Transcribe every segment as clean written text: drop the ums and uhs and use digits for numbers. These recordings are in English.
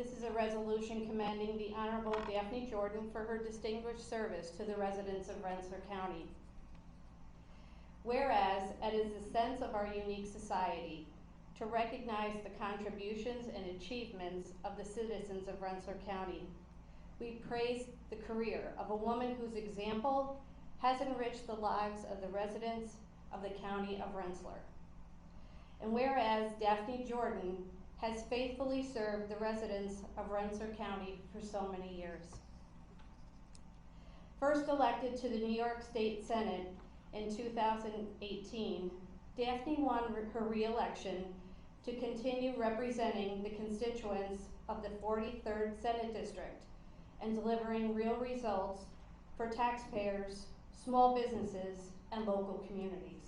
This is a resolution commending the Honorable Daphne Jordan for her distinguished service to the residents of Rensselaer County. Whereas it is the sense of our unique society to recognize the contributions and achievements of the citizens of Rensselaer County. We praise the career of a woman whose example has enriched the lives of the residents of the County of Rensselaer. And whereas Daphne Jordan has faithfully served the residents of Rensselaer County for so many years. First elected to the New York State Senate in 2018, Daphne won her re-election to continue representing the constituents of the 43rd Senate District and delivering real results for taxpayers, small businesses, and local communities.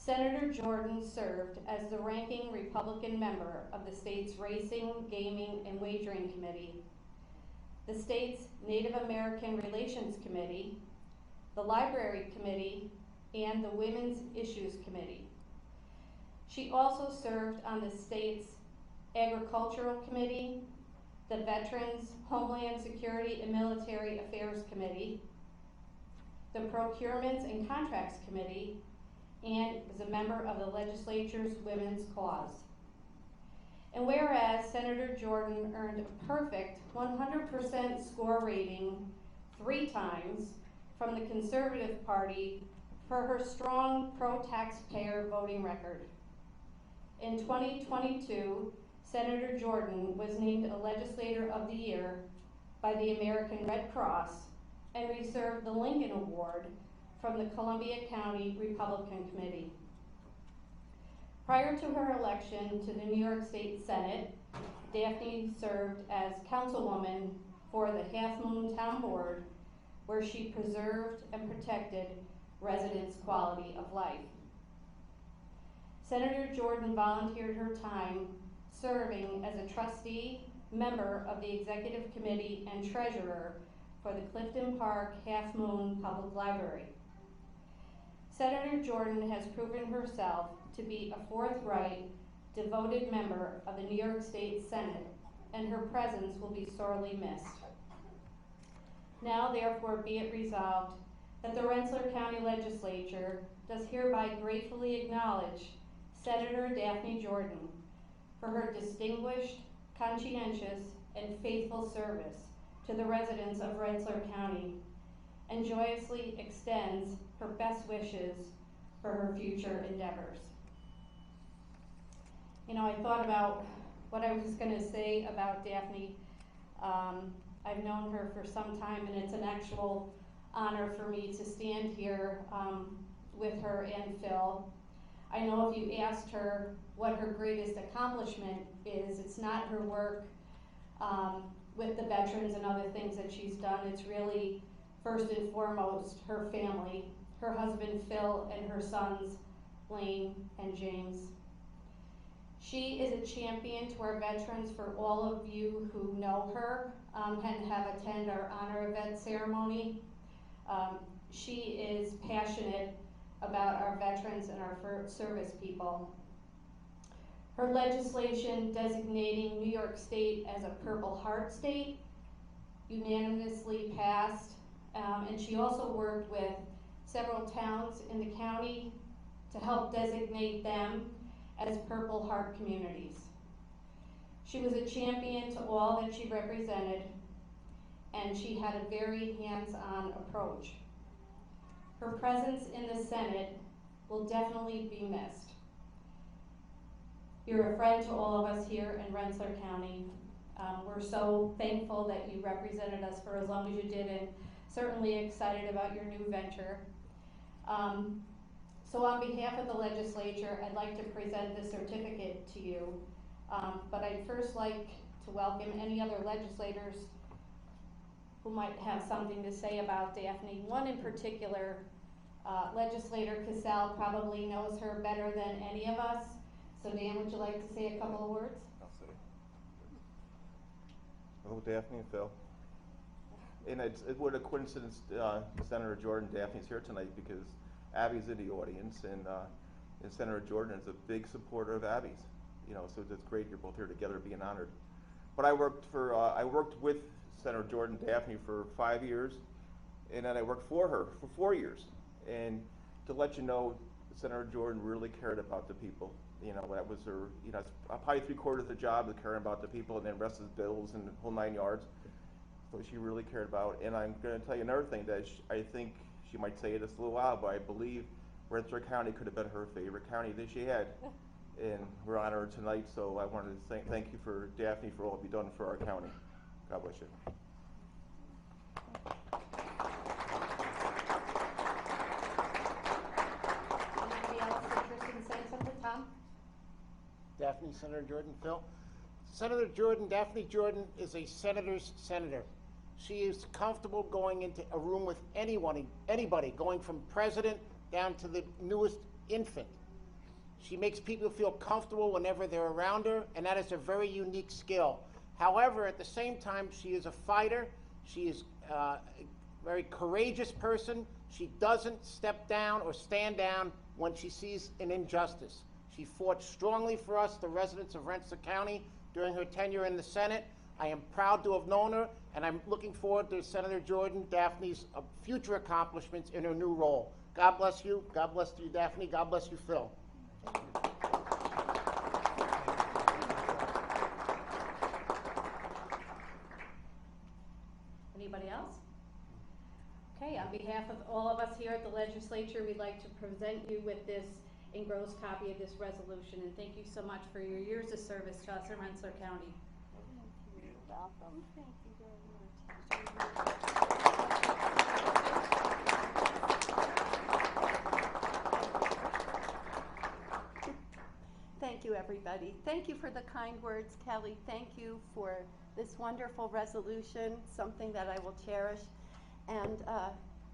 Senator Jordan served as the ranking Republican member of the state's Racing, Gaming, and Wagering Committee, the state's Native American Relations Committee, the Library Committee, and the Women's Issues Committee. She also served on the state's Agricultural Committee, the Veterans, Homeland Security, and Military Affairs Committee, the Procurements and Contracts Committee, and is a member of the legislature's Women's Cause. And whereas Senator Jordan earned a perfect 100% score rating 3 times from the Conservative Party for her strong pro-taxpayer voting record. In 2022, Senator Jordan was named a Legislator of the Year by the American Red Cross and received the Lincoln Award from the Columbia County Republican Committee. Prior to her election to the New York State Senate, Daphne served as councilwoman for the Half Moon Town Board, where she preserved and protected residents' quality of life. Senator Jordan volunteered her time serving as a trustee, member of the Executive Committee, and treasurer for the Clifton Park Half Moon Public Library. Senator Jordan has proven herself to be a forthright, devoted member of the New York State Senate, and her presence will be sorely missed. Now, therefore, be it resolved that the Rensselaer County Legislature does hereby gratefully acknowledge Senator Daphne Jordan for her distinguished, conscientious, and faithful service to the residents of Rensselaer County, and joyously extends her best wishes for her future endeavors. You know, I thought about what I was going to say about Daphne. I've known her for some time, and it's an actual honor for me to stand here with her and Phil. I know if you asked her what her greatest accomplishment is, it's not her work with the veterans and other things that she's done. It's really, first and foremost, her family, her husband Phil and her sons Blaine and James. She is a champion to our veterans. For all of you who know her and have attended our Honor of Vet ceremony, she is passionate about our veterans and our service people. Her legislation designating New York State as a Purple Heart State unanimously passed, and she also worked with several towns in the county to help designate them as Purple Heart communities. She was a champion to all that she represented, and she had a very hands-on approach. Her presence in the Senate will definitely be missed. You're a friend to all of us here in Rensselaer County. We're so thankful that you represented us for as long as you did, and certainly excited about your new venture. So on behalf of the legislature, I'd like to present this certificate to you, but I'd first like to welcome any other legislators who might have something to say about Daphne. One in particular, Legislator Casal probably knows her better than any of us. So Dan, would you like to say a couple of words? I'll say. Hello, Daphne and Phil. And what a coincidence, Senator Jordan, Daphne's here tonight because Abby's in the audience, and Senator Jordan is a big supporter of Abby's. You know, so it's great you're both here together, being honored. But I worked with Senator Jordan Daphne for 5 years, and then I worked for her for 4 years. And to let you know, Senator Jordan really cared about the people. You know, that was her, you know, it's probably 3/4 of the job is caring about the people, and then the rest is bills and the whole 9 yards. So she really cared about, and I'm going to tell you another thing that I think she might say this a little while, but I believe Rensselaer County could have been her favorite county that she had. And we're honored tonight, so I wanted to thank you for Daphne for all you've done for our county. God bless you. Anybody else interested in saying something, Tom? Daphne, Senator Jordan, Phil. Senator Jordan, Daphne Jordan is a senator's senator. She is comfortable going into a room with anybody, going from president down to the newest infant. She makes people feel comfortable whenever they're around her, and that is a very unique skill. However, at the same time, she is a fighter. She is a very courageous person. She doesn't step down or stand down when she sees an injustice. She fought strongly for us, the residents of Rensselaer County, during her tenure in the Senate. I am proud to have known her, and I'm looking forward to Senator Jordan Daphne's future accomplishments in her new role. God bless you. God bless you, Daphne. God bless you, Phil. Anybody else? Okay, on behalf of all of us here at the legislature, we'd like to present you with this engrossed copy of this resolution, and thank you so much for your years of service to us in Rensselaer County. Thank you. You're welcome. Thank you very much. Thank you, everybody. Thank you for the kind words, Kelly. Thank you for this wonderful resolution, something that I will cherish. And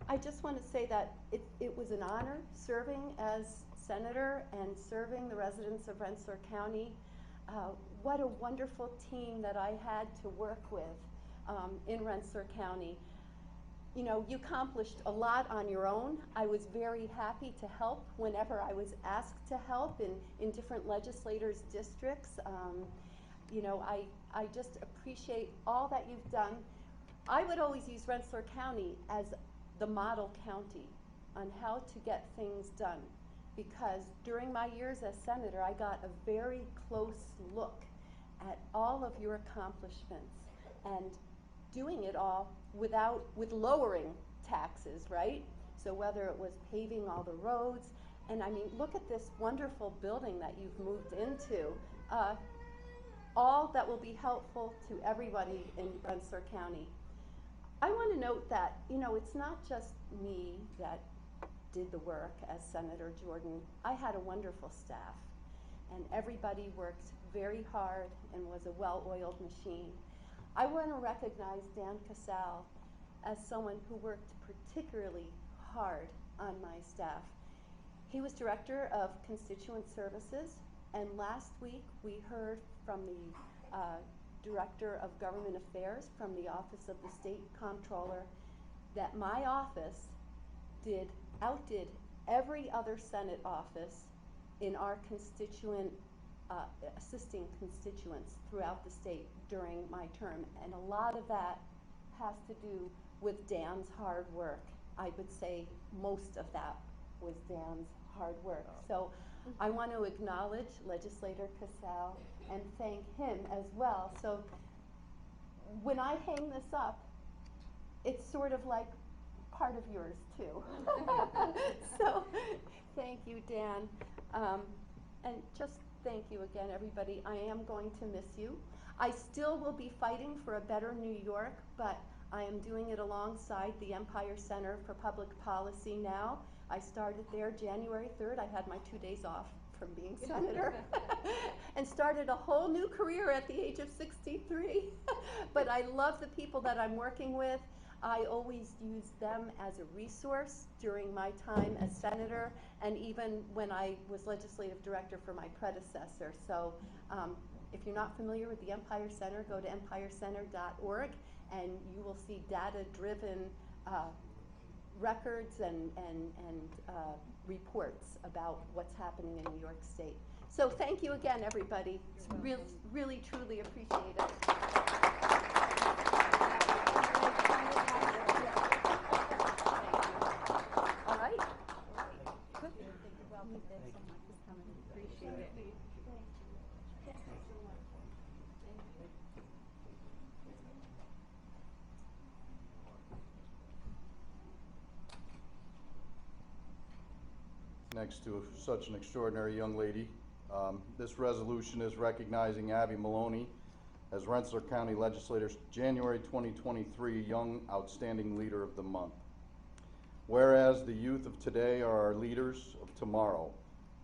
I just want to say that it was an honor serving as senator and serving the residents of Rensselaer County. What a wonderful team that I had to work with in Rensselaer County. You know, you accomplished a lot on your own. I was very happy to help whenever I was asked to help in different legislators' districts. You know, I just appreciate all that you've done. I would always use Rensselaer County as the model county on how to get things done, because during my years as senator, I got a very close look at all of your accomplishments and doing it all with lowering taxes, right? So whether it was paving all the roads, and I mean, look at this wonderful building that you've moved into. All that will be helpful to everybody in Rensselaer County. I want to note that, you know, it's not just me that did the work as Senator Jordan. I had a wonderful staff, and everybody worked very hard and was a well-oiled machine. I want to recognize Dan Casale as someone who worked particularly hard on my staff. He was Director of Constituent Services, and last week we heard from the Director of Government Affairs from the Office of the State Comptroller that my office outdid every other Senate office in our assisting constituents throughout the state during my term. And a lot of that has to do with Dan's hard work. I would say most of that was Dan's hard work. So I want to acknowledge Legislator Casale and thank him as well. So when I hang this up, it's sort of like part of yours too. So thank you, Dan. And just thank you again, everybody. I am going to miss you. I still will be fighting for a better New York, but I am doing it alongside the Empire Center for Public Policy now. I started there January 3rd. I had my 2 days off from being senator and started a whole new career at the age of 63. But I love the people that I'm working with. I always use them as a resource during my time as senator, and even when I was legislative director for my predecessor. So if you're not familiar with the Empire Center, go to empirecenter.org and you will see data-driven records and reports about what's happening in New York State. So thank you again, everybody. It's really, truly appreciate it. All right? Good. Appreciate it. Next to such an extraordinary young lady. This resolution is recognizing Abby Maloney as Rensselaer County Legislator's January 2023 Young Outstanding Leader of the Month. Whereas the youth of today are our leaders of tomorrow,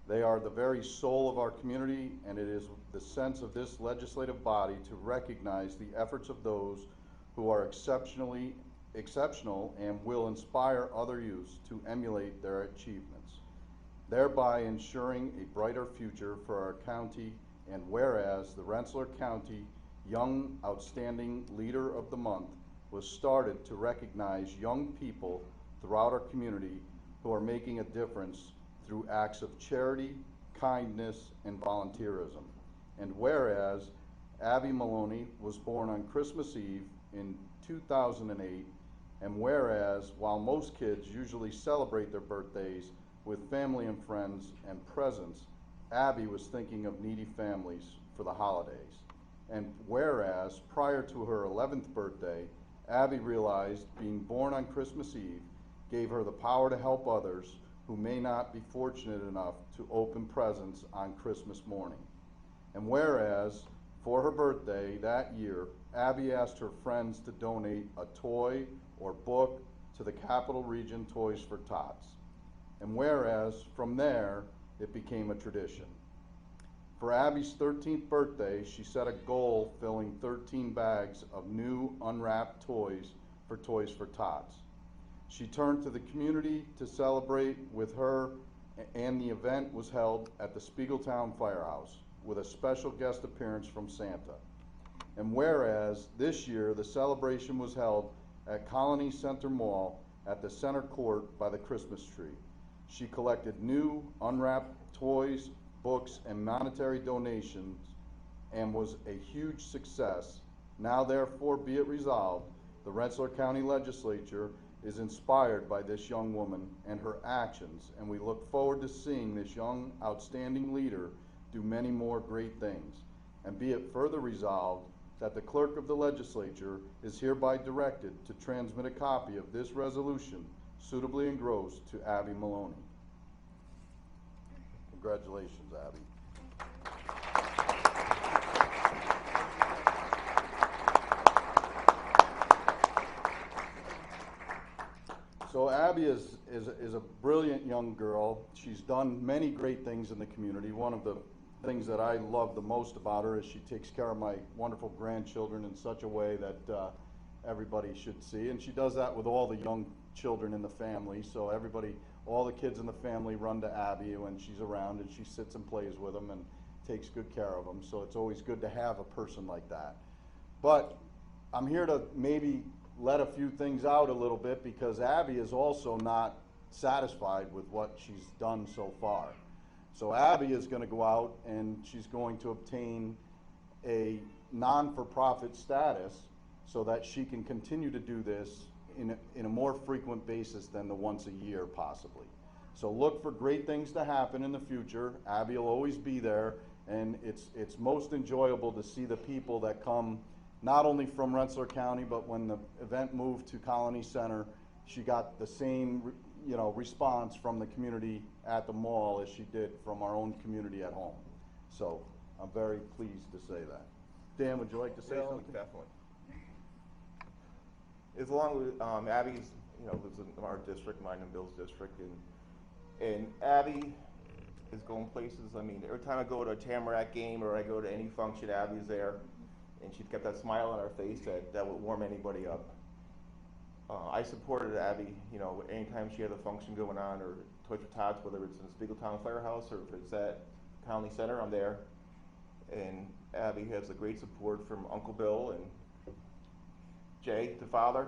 they are the very soul of our community, and it is the sense of this legislative body to recognize the efforts of those who are exceptional and will inspire other youths to emulate their achievements, thereby ensuring a brighter future for our county. And whereas the Rensselaer County Young Outstanding Leader of the Month was started to recognize young people throughout our community who are making a difference through acts of charity, kindness, and volunteerism. And whereas Abby Maloney was born on Christmas Eve in 2008, and whereas while most kids usually celebrate their birthdays with family and friends and presents, Abby was thinking of needy families for the holidays. And whereas prior to her 11th birthday, Abby realized being born on Christmas Eve gave her the power to help others who may not be fortunate enough to open presents on Christmas morning. And whereas for her birthday that year, Abby asked her friends to donate a toy or book to the Capital Region Toys for Tots. And whereas from there, it became a tradition. For Abby's 13th birthday, she set a goal filling 13 bags of new unwrapped toys for Toys for Tots. She turned to the community to celebrate with her, and the event was held at the Spiegeltown Firehouse with a special guest appearance from Santa. And whereas this year the celebration was held at Colony Center Mall at the center court by the Christmas tree. She collected new unwrapped toys, books, and monetary donations and was a huge success. Now therefore be it resolved, the Rensselaer County Legislature is inspired by this young woman and her actions, and we look forward to seeing this young, outstanding leader do many more great things. And be it further resolved that the clerk of the legislature is hereby directed to transmit a copy of this resolution suitably engrossed to Abby Maloney. Congratulations, Abby. So Abby is a brilliant young girl. She's done many great things in the community. One of the things that I love the most about her is she takes care of my wonderful grandchildren in such a way that everybody should see. And she does that with all the young children in the family. So everybody, all the kids in the family run to Abby when she's around, and she sits and plays with them and takes good care of them. So it's always good to have a person like that. But I'm here to maybe let a few things out a little bit, because Abby is also not satisfied with what she's done so far. So Abby is going to go out and she's going to obtain a non-for-profit status so that she can continue to do this in a more frequent basis than the once a year possibly. So look for great things to happen in the future. Abby will always be there, and it's most enjoyable to see the people that come not only from Rensselaer County, but when the event moved to Colony Center, she got the same response from the community at the mall as she did from our own community at home. So I'm very pleased to say that. Dan, would you like to say something? Definitely. As long as Abby's, lives in our district, mine and Bill's district, and Abby is going places. I mean, every time I go to a Tamarack game or I go to any function, Abby's there, and she's got that smile on her face that would warm anybody up. I supported Abby, anytime she had a function going on, or Toys for Tots, whether it's in the Spiegeltown Firehouse or if it's at Colony Center, I'm there. And Abby has a great support from Uncle Bill and Jay, the father,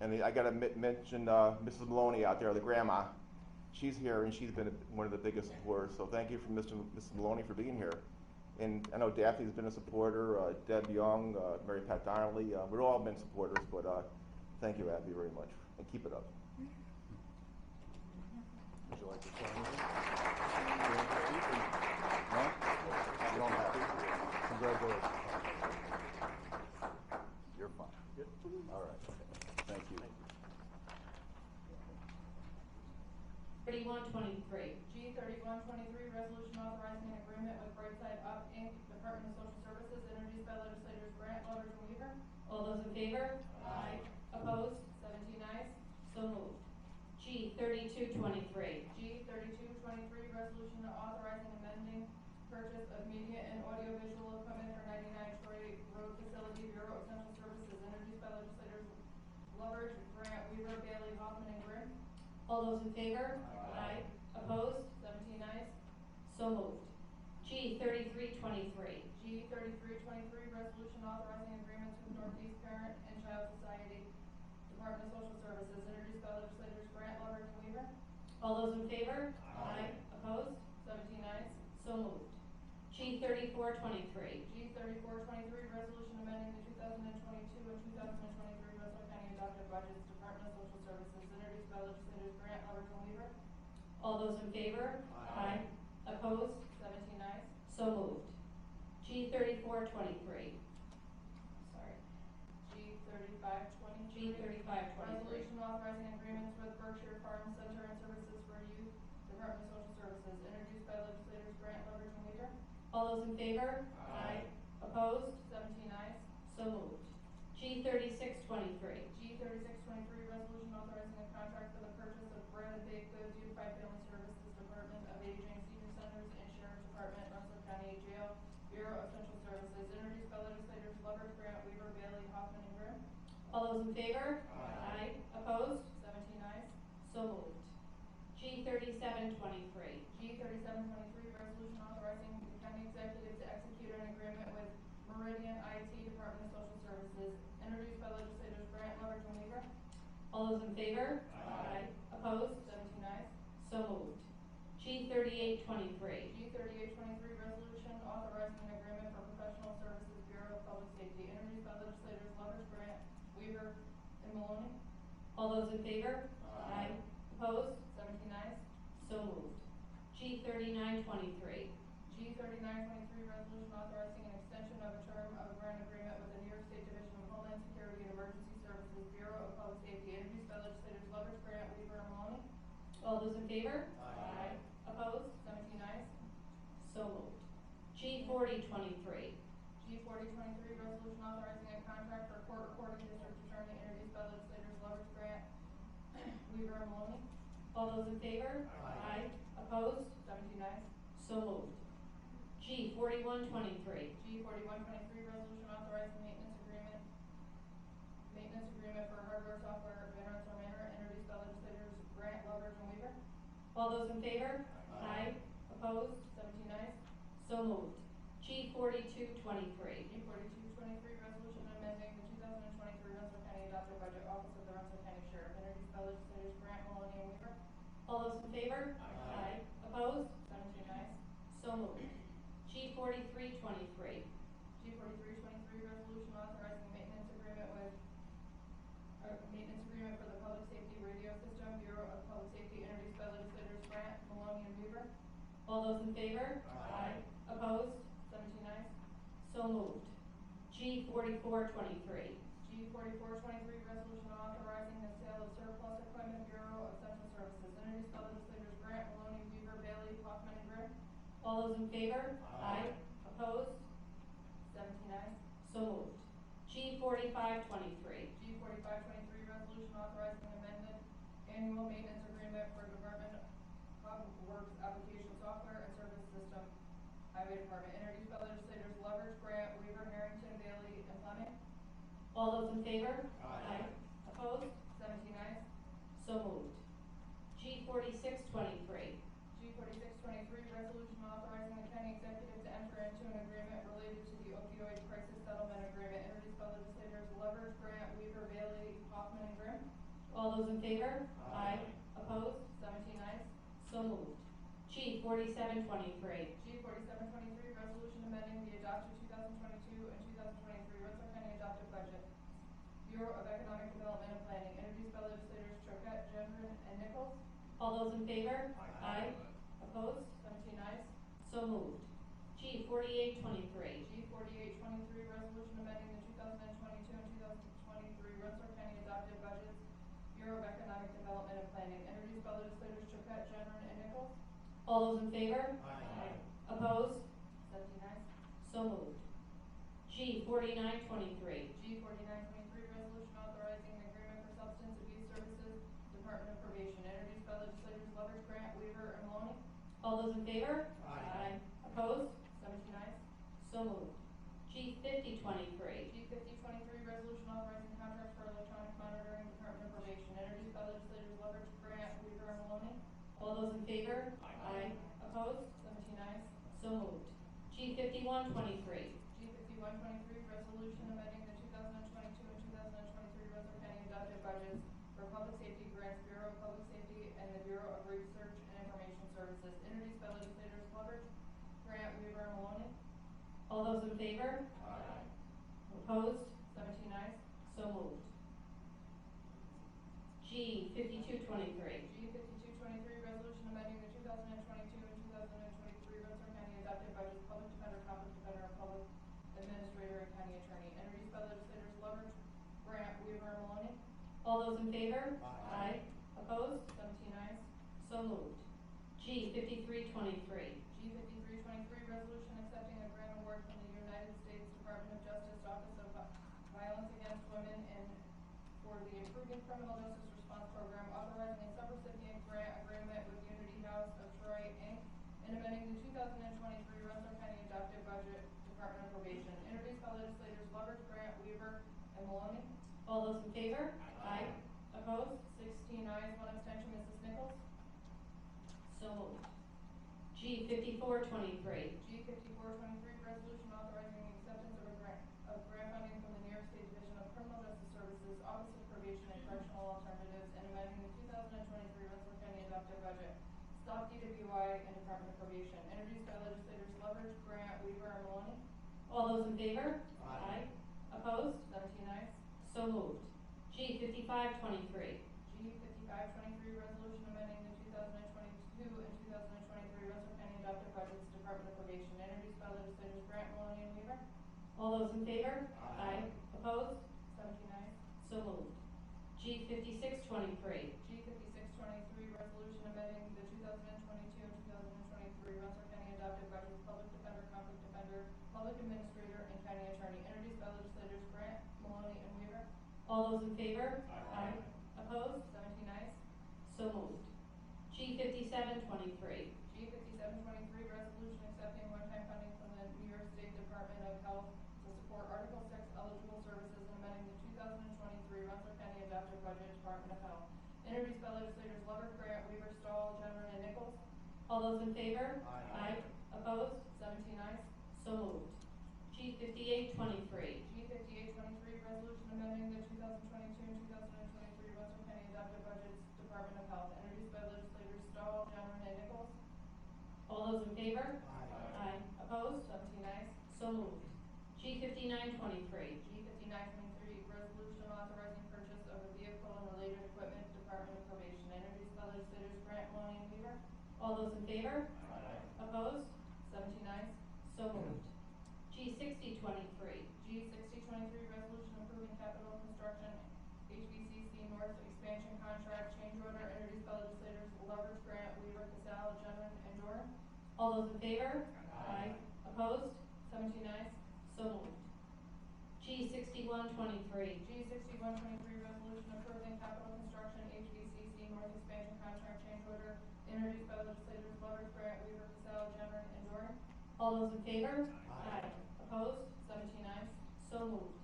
and I got to mention Mrs. Maloney out there, the grandma. she's here and she's been one of the biggest supporters. So thank you for Mrs. Maloney for being here. And I know Daphne's been a supporter, Deb Young, Mary Pat Donnelly. We've all been supporters, but thank you, Abby, very much. And keep it up. Would you like to sign it? No? You don't have to. Congratulations. You're fine. All right. Thank you. 3123. G 3123, resolution authorizing an agreement with Brightside Up Inc., Department of Social Services, introduced by legislators Grant, Lovers, and Weaver. All those in favor? Aye. Opposed? 17 ayes. So moved. G 3223. G 3223, resolution authorizing amending purchase of media and audiovisual equipment for 99 Troy Road Facility, Bureau of Central Services, introduced by legislators Lovers, Grant, Weaver, Bailey, Hoffman, and Grimm. All those in favor? Aye. Opposed? 17 ayes. So moved. G 3323. G 3323, resolution authorizing agreements with Northeast Parent and Child Society, Department of Social Services, introduced by legislators Grant, Lovers, and Weaver. All those in favor? Aye. Opposed? 17 ayes. So moved. G 3423. G 3423, resolution amending the 2022 and 2023 Russell County adopted budgets, Department of Social Services, introduced by legislators Grant, Lovers, and Weaver. All those in favor? Aye. Opposed? 17 ayes. So moved. G 3423. Sorry. G 3523. G 3523. Resolution authorizing agreements with Berkshire Farm Center and Services for Youth, Department of Social Services, introduced by legislators Grant, Lovers, and Weaver. All those in favor? Opposed? 17 ayes. So moved. G 3623. G 3623, resolution authorizing a contract for the purchase of bread and baked goods used by Family Services, Department of Aging, Senior Centers, and Sheriff's Department, Russell County Jail, Bureau of Central Services, introduced by legislators Lovers, Grant, Weaver, Bailey, Hoffman, and Grimm. All those in favor? Opposed? 17 ayes. So moved. G 3723. G 3723, resolution authorizing the county executive to execute an agreement with Meridian IT, Department of Social Services, introduced by legislators Grant, Lovers, and Weaver. All those in favor? Opposed? 17 ayes. So moved. G 3823. G 3823, resolution authorizing an agreement for professional services, Bureau of Public Safety, introduced by legislators Lovers, Grant, Weaver, and Maloney. All those in favor? Opposed? 17 ayes. So moved. G 3923. G 3923, resolution authorizing an extension of a term of a grant agreement with the New York State Division of Homeland Security and Emergency Services, Bureau of Public Safety, introduced by legislators Lovers, Grant, Weaver, and Maloney. All those in favor? Opposed? 17 ayes. So moved. G 4023. G 4023, resolution authorizing a contract for court recording district attorney, introduced by legislators Lovers, Grant, Weaver, and Maloney. All those in favor? Opposed? 17 ayes. So moved. G 4123. G 4123, resolution authorizing maintenance agreement for hardware, software, Van Rensselaer Manor, introduced by legislators Grant, Lovers, and Weaver. All those in favor? Opposed? 17 ayes. So moved. G 4223. G 4223, resolution amending the 2023 Rensselaer County adopted budget, Office of the Rensselaer County Sheriff, introduced by legislators Grant, Maloney, and Weaver. All those in favor? Opposed? 17 ayes. So moved. G 4323. G 4323, resolution authorizing maintenance agreement for the public safety radio system, Bureau of Public Safety, introduced by legislators Grant, Maloney, and Weaver. All those in favor? Opposed? 17 ayes. So moved. G 4423. G 4423, resolution authorizing the sale of surplus equipment, Bureau of Central Services, introduced by legislators Grant, Maloney, Weaver, Bailey, Hoffman, and Grimm. All those in favor? Opposed? 17 ayes. So moved. G 4523. G 4523, resolution authorizing an amended annual maintenance agreement for Department of Works Application Software and Service System, Highway Department, introduced by legislators Lovers, Grant, Weaver, Harrington, Bailey, and Fleming. All those in favor? Opposed? 17 ayes. So moved. G 4623. G 4623, resolution authorizing the county executive to enter into an agreement related to the opioid crisis settlement agreement, introduced by legislators Lovers, Grant, Weaver, Bailey, Hoffman, and Grimm. All those in favor? Opposed? 17 ayes. G 4723. G 4723, resolution amending the adopted 2022 and 2023 Rensselaer County adopted budget. Bureau of Economic Development and Planning, introduced by legislators Choquette, Gendron, and Nichols. All those in favor? Aye. Opposed? 17 ayes. So moved. G 4823. G 4823, resolution amending the 2022 and 2023 Rensselaer County adopted budgets. Bureau of Economic Development and Planning, introduced by legislators Choquette, Gendron, and Nichols. All those in favor? Aye. Opposed? 17 ayes. So moved. G 4923. G 4923, resolution authorizing an agreement for substance abuse services, Department of Probation, introduced by legislators Lovett, Grant, Weaver, and Maloney. All those in favor? Aye. Opposed? 17 ayes. So moved. G 5023. G 5023, resolution authorizing contracts for electronic monitoring, Department of Probation, introduced by legislators Lovett, Grant, Weaver, and Maloney. All those in favor? Aye. Opposed? 17 ayes. So moved. G 5123. G 5123, resolution amending the 2022 and 2023 Rensselaer County adopted budgets for Public Safety Grants, Bureau of Public Safety, and the Bureau of Research and Information Services, introduced by legislators Lovett, Grant, Weaver, and Maloney. All those in favor? Aye. Opposed? 17 ayes. So moved. G 5223. G 5223, resolution amending the 2022 and 2023 Rensselaer County adopted budgets, Public Defender, Conflict Defender, and Public Administrator and County Attorney, introduced by legislators Lovett, Grant, Weaver, and Maloney. All those in favor? Aye. Opposed? 17 ayes. So moved. G 5323. G 5323, resolution accepting a grant award from the United States Department of Justice Office of Violence Against Women and for the Improving Criminal Justice Response Program, authorizing a subrecipient grant agreement with Unity House of Troy, Inc., and amending the 2023 Rensselaer County adopted budget, Department of Probation, introduced by legislators Lovett, Grant, Weaver, and Maloney. All those in favor? Aye. Opposed? 16 ayes, 1 abstention, Mrs. Nichols. So moved. G 5423. G 5423, resolution authorizing the acceptance of grant funding from the New York State Division of Criminal Justice Services, Office of Probation and Correctional Alternatives, and amending the 2023 Rensselaer County adopted budget. Stop DWI and Department of Probation, introduced by legislators Lovett, Grant, Weaver, and Maloney. All those in favor? Aye. Opposed? 17 ayes. So moved. G 5523. G 5523, resolution amending the 2022 and 2023 Rensselaer County adopted budgets, Department of Probation, introduced by legislators Grant, Maloney, and Weaver. All those in favor? Aye. Opposed? 17 ayes. So moved. G 5623. G 5623, resolution amending the 2022 and 2023 Rensselaer County adopted budgets, Public Defender, Conflict Defender, Public Administrator, and County Attorney, introduced by legislators Grant, Maloney, and Weaver. All those in favor? Aye. Opposed? 17 ayes. So moved. G 5723. G 5723, resolution accepting one-time funding from the New York State Department of Health to support Article 6 eligible services and amending the 2023 Rensselaer County adopted budget, Department of Health, introduced by legislators Lovett, Grant, Weaver, Stahl, Gendron, and Nichols. All those in favor? Aye. Opposed? 17 ayes. So moved. G 5823. G 5823, resolution amending the 2022 and 2023 Rensselaer County adopted budgets, Department of Health, introduced by legislators Stahl, Gendron, and Nichols. All those in favor? Aye. Opposed? 17 ayes. So moved. G 5923. G 5923, resolution authorizing purchase of a vehicle and related equipment, Department of Probation, introduced by legislators Grant, Maloney, and Weaver. All those in favor? Aye. Opposed? 17 ayes. So moved. G 6023. G 6023, resolution approving capital construction HVCC North expansion contract change order, introduced by legislators Lovett, Grant, Weaver, Casal, Gendron, and Doran. All those in favor? Aye. Opposed? 17 ayes. So moved. G 6123. G 6123, resolution approving capital construction HVCC North expansion contract change order, introduced by legislators Lovett, Grant, Weaver, Casal, Gendron, and Doran. All those in favor? Aye. Opposed? 17 ayes. So moved.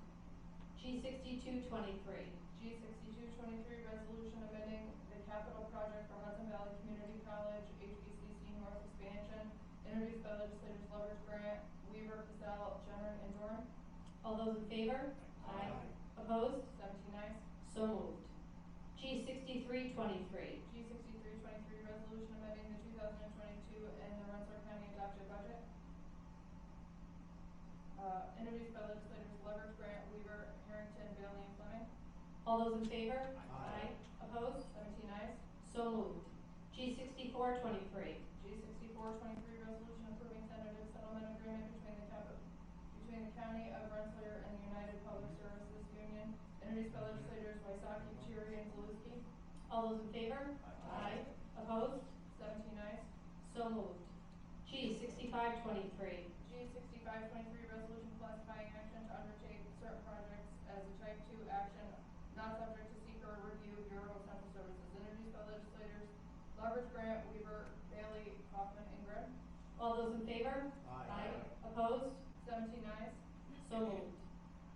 G 6223. G 6223, resolution amending the capital project for Hudson Valley Community College HVCC North expansion, introduced by legislators Lovett, Grant, Weaver, Casal, Gendron, and Doran. All those in favor? Aye. Opposed? 17 ayes. So moved. G 6323. G 6323, resolution amending the 2022 introduced by legislators Leverage, Grant, Weaver, Harrington, Bailey, and Fleming. All those in favor? Aye. Opposed? 17 ayes. So moved. G 6423. G 6423, resolution approving tentative settlement agreement between the County of Rensselaer and the United Public Services Union, introduced by legislators Wysocki, Lettieri, and Zaluski. All those in favor? Aye. Opposed? 17 ayes. So moved. G 6523. G 6523, resolution classifying action to undertake certain projects as a type 2 action, not subject to seeker review, Bureau of Central Services, introduced by legislators Leverage, Grant, Weaver, Bailey, Hoffman, and Grimm. All those in favor? Aye. Opposed? 17 ayes. So moved.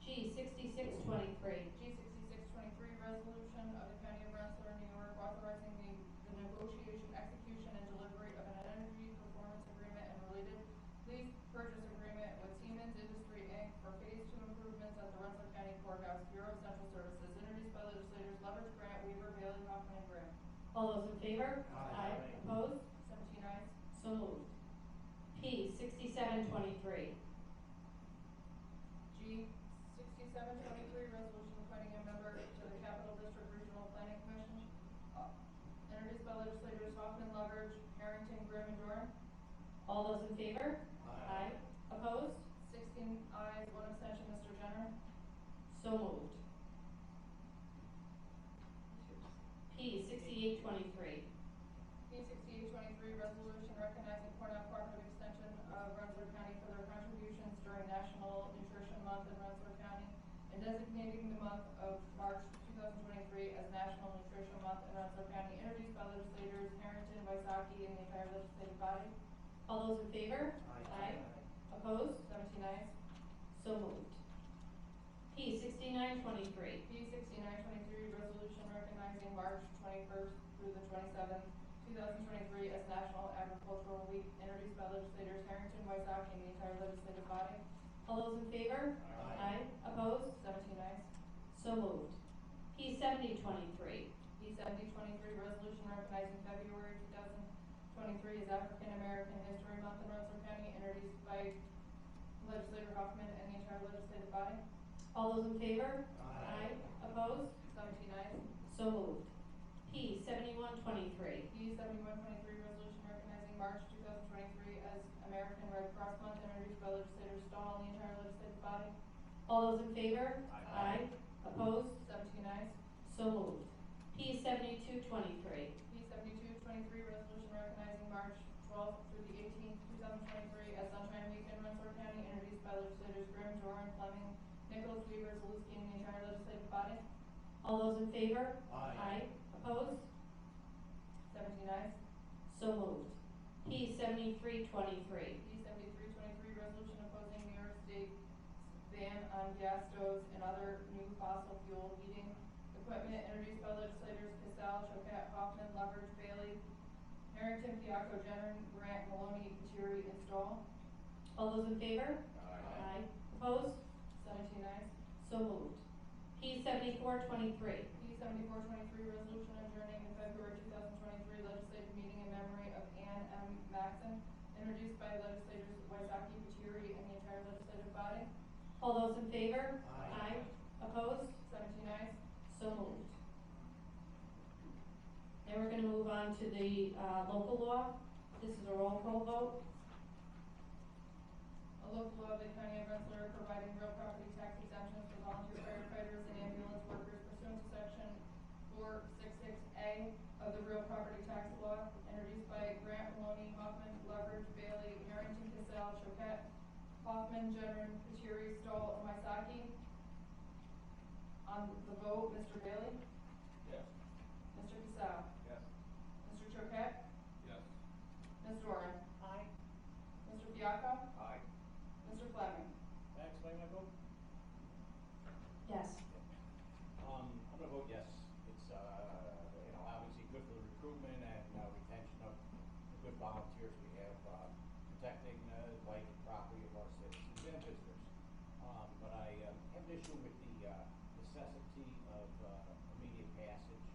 G 6623. G 6623, resolution of the County of Rensselaer, New York, authorizing the negotiation, execution, and delivery of an energy performance agreement and related lease purchase agreement with Siemens Industry, Inc. for Phase 2 improvements at the Rensselaer County Courthouse, Bureau of Central Services, introduced by legislators Leverage, Grant, Weaver, Bailey, Hoffman, and Grimm. All those in favor? Aye. Opposed? 17 ayes. So moved. P 6723. G 6723, resolution appointing a member to the Capital District Regional Planning Commission, introduced by legislators Hoffman, Leverage, Harrington, Grimm, and Doran. All those in favor? Aye. Opposed? 16 ayes, 1 abstention, Mr. Jenner. So moved. P 6823. P 6823, resolution recognizing Cornell Cooperative Extension of Rensselaer County for their contributions during National Nutrition Month in Rensselaer County and designating the month of March 2023 as National Nutrition Month in Rensselaer County, introduced by legislators Harrington, Wysocki, and the entire legislative body. All those in favor? Aye. Opposed? 17 ayes. So moved. P 6923. P 6923, resolution recognizing March 21st through the 27th, 2023 as National Agricultural Week, introduced by legislators Harrington, Wysocki, and the entire legislative body. All those in favor? Aye. Opposed? 17 ayes. So moved. P 7023. P 7023, resolution recognizing February 2023 as African American History Month in Rensselaer County, introduced by legislator Hoffman and the entire legislative body. All those in favor? Aye. Opposed? 17 ayes. So moved. P 7123. P 7123, resolution recognizing March 2023 as American Red Cross Month, introduced by legislators Stahl and the entire legislative body. All those in favor? Aye. Opposed? 17 ayes. So moved. P 7223. P 7223, resolution recognizing March 12th through the 18th, 2023 as Sunshine Week in Rensselaer County, introduced by legislators Grimm, Doran, Fleming, Nicholas, Weaver, Zaluski, and the entire legislative body. All those in favor? Aye. Opposed? 17 ayes. So moved. P 7323. P 7323, resolution opposing New York State's ban on gas stoves and other new fossil fuel heating equipment, introduced by legislators Casal, Choquette, Hoffman, Leverage, Bailey, Harrington, Fiacco, Jenner, Grant, Maloney, Lettieri, and Stahl. All those in favor? Aye. Opposed? 17 ayes. So moved. P 7423. P 7423, resolution adjourning the February 2023 legislative meeting in memory of Ann M. Maxon, introduced by legislators Wysocki, Lettieri, and the entire legislative body. All those in favor? Aye. Opposed? 17 ayes. So moved. Now we're gonna move on to the, local law. This is a roll call vote. A local law of the County of Rensselaer providing real property tax exemptions for volunteer firefighters and ambulance workers pursuant to section 466A of the real property tax law, introduced by Grant, Maloney, Hoffman, Leverage, Bailey, Harrington, Casal, Choquette, Hoffman, Jenner, Lettieri, Stahl, and Wysocki. On the vote, Mr. Bailey? Yes. Mr. Casal? Yes. Mr. Choquette? Yes. Ms. Doran? Aye. Mr. Fiacco? Aye. Mr. Fleming? May I explain my vote? Yes. I'm gonna vote yes. It's, obviously good for the recruitment and retention of the good volunteers we have, protecting the life and property of our citizens and visitors. But I have an issue with the necessity of immediate passage.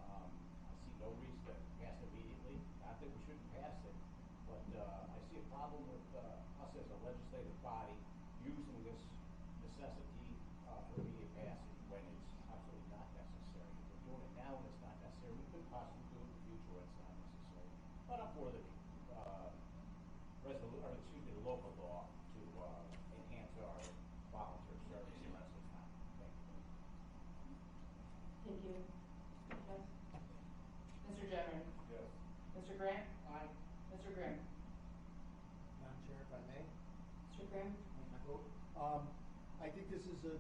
I see no reason to pass it immediately. Not that we shouldn't pass it, but I see a problem with us as a legislative body using this necessity for immediate passage when it's absolutely not necessary. If we're doing it now and it's not necessary, we could possibly do it in the future when it's not necessary. But I'm for the the local law to enhance our volunteer service the rest of the time. Thank you. Thank you. Yes. Mr. Jennings? Yes. Mr. Grant? Aye. Mr. Grimm? Madam Chair, if I may, Mr. Grimm? my vote. I think this is a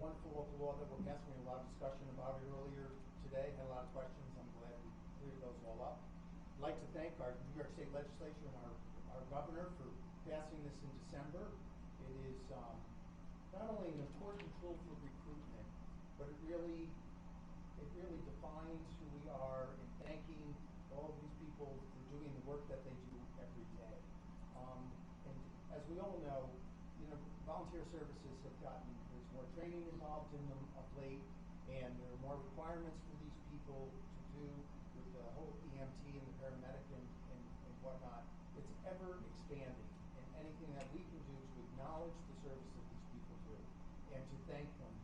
wonderful local law that we're passing. We had a lot of discussion about it earlier today, had a lot of questions. I'm glad we cleared those all up. I'd like to thank our New York State Legislature and our governor for passing this in December. It is not only an important tool for recruitment, but it really defines who we are in thanking all of these people for doing the work that they do every day. And as we all know, volunteer services have there's more training involved in them of late, and there are more requirements for these people to do with the whole EMT and the paramedic and whatnot. It's ever expanding, and anything that we can do to acknowledge the service that these people do and to thank them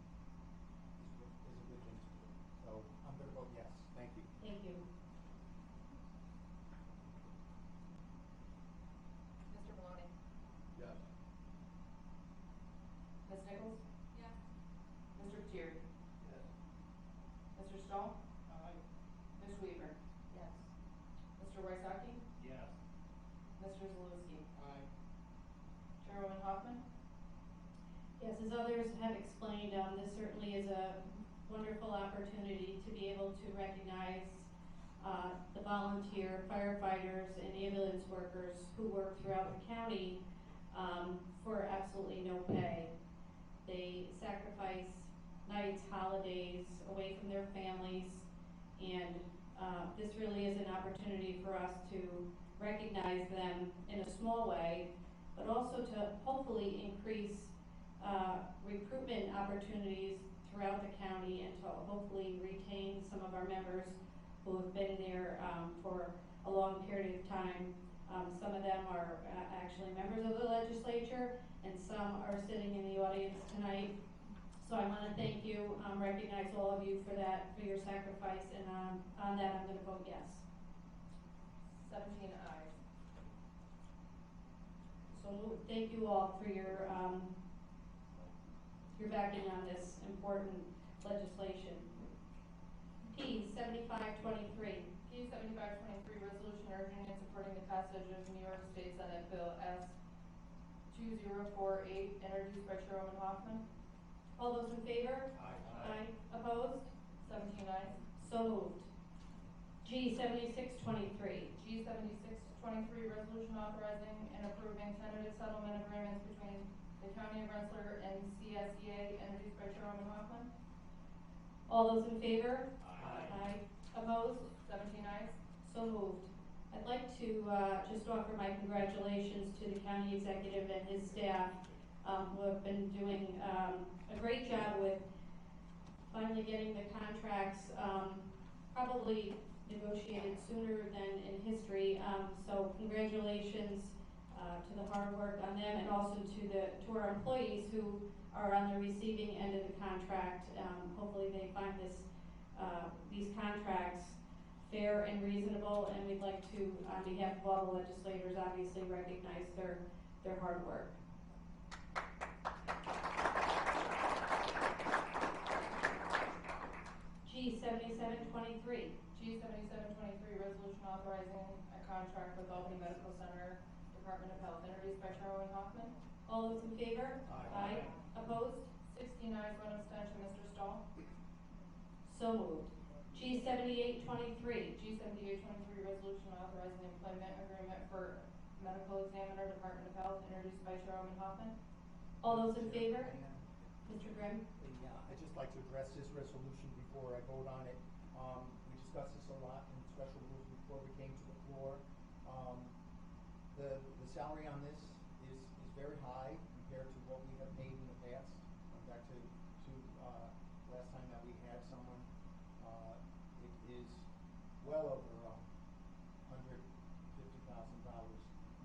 is a good thing to do. So I'm going to vote yes. Thank you. Thank you. Mr. Maloney? Yes. Ms. Nichols? Yes. Mr. Lettieri? Yes. Mr. Stahl? Aye. Ms. Weaver? Yes. Mr. Wysocki? Yes. Mr. Zalinski? Aye. Chairwoman Hoffman? Yes, as others have explained, this certainly is a wonderful opportunity to be able to recognize the volunteer firefighters and ambulance workers who work throughout the county for absolutely no pay. They sacrifice nights, holidays, away from their families, and this really is an opportunity for us to recognize them in a small way, but also to hopefully increase recruitment opportunities throughout the county and to hopefully retain some of our members who have been there for a long period of time. Some of them are actually members of the legislature, and some are sitting in the audience tonight. So I want to thank you, recognize all of you for that, for your sacrifice, and on that I'm going to vote yes. 17 ayes. So thank you all for your backing on this important legislation. P 7523. P 7523, resolution urging and supporting the passage of New York State Senate Bill S 2048, introduced by Chairwoman Hoffman. All those in favor? Aye. Opposed? 17 ayes. So moved. G 7623. G 7623, resolution authorizing and approving tentative settlement agreements between the County of Rensselaer and CSEA, introduced by Chairwoman Hoffman. All those in favor? Aye. Opposed? 17 ayes. So moved. I'd like to just offer my congratulations to the county executive and his staff who have been doing a great job with finally getting the contracts probably negotiated sooner than in history. So congratulations to the hard work on them, and also to our employees who are on the receiving end of the contract. Hopefully they find these contracts fair and reasonable, and we'd like to, on behalf of all the legislators, obviously recognize their hard work. G 7723. G 7723, resolution authorizing a contract with Albany Medical Center, Department of Health, introduced by Chairwoman Hoffman. All those in favor? Aye. Opposed? 16 ayes, 1 abstention, Mr. Stahl. So moved. G 7823. G 7823, resolution authorizing employment agreement for medical examiner, Department of Health, introduced by Chairwoman Hoffman. All those in favor? And, Mr. Grimm? I'd just like to address this resolution before I vote on it. We discussed this a lot in special rules before we came to the floor. The salary on this is very high compared to what we have paid in the past. Back to last time that we had someone, it is well over $150,000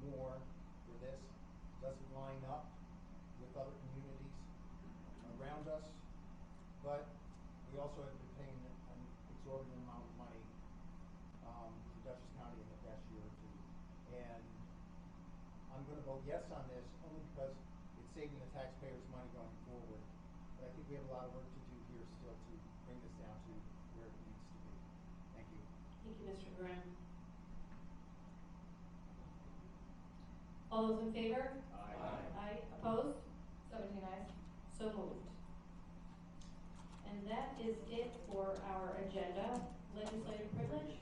more for this. Doesn't line up with around us, but we also have been paying an exorbitant amount of money to Dutchess County in the past year or two. And I'm gonna vote yes on this only because it's saving the taxpayers money going forward. But I think we have a lot of work to do here still to bring this down to where it needs to be. Thank you. Thank you, Mr. Grimm. All those in favor? Aye. Aye. Opposed? 17 ayes. So moved. And that is it for our agenda. Legislative privilege?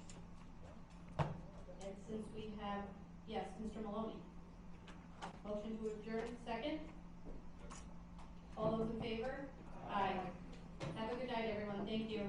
And since we have, yes, Mr. Maloney. Motion to adjourn, second? All those in favor? Aye. Have a good night, everyone. Thank you.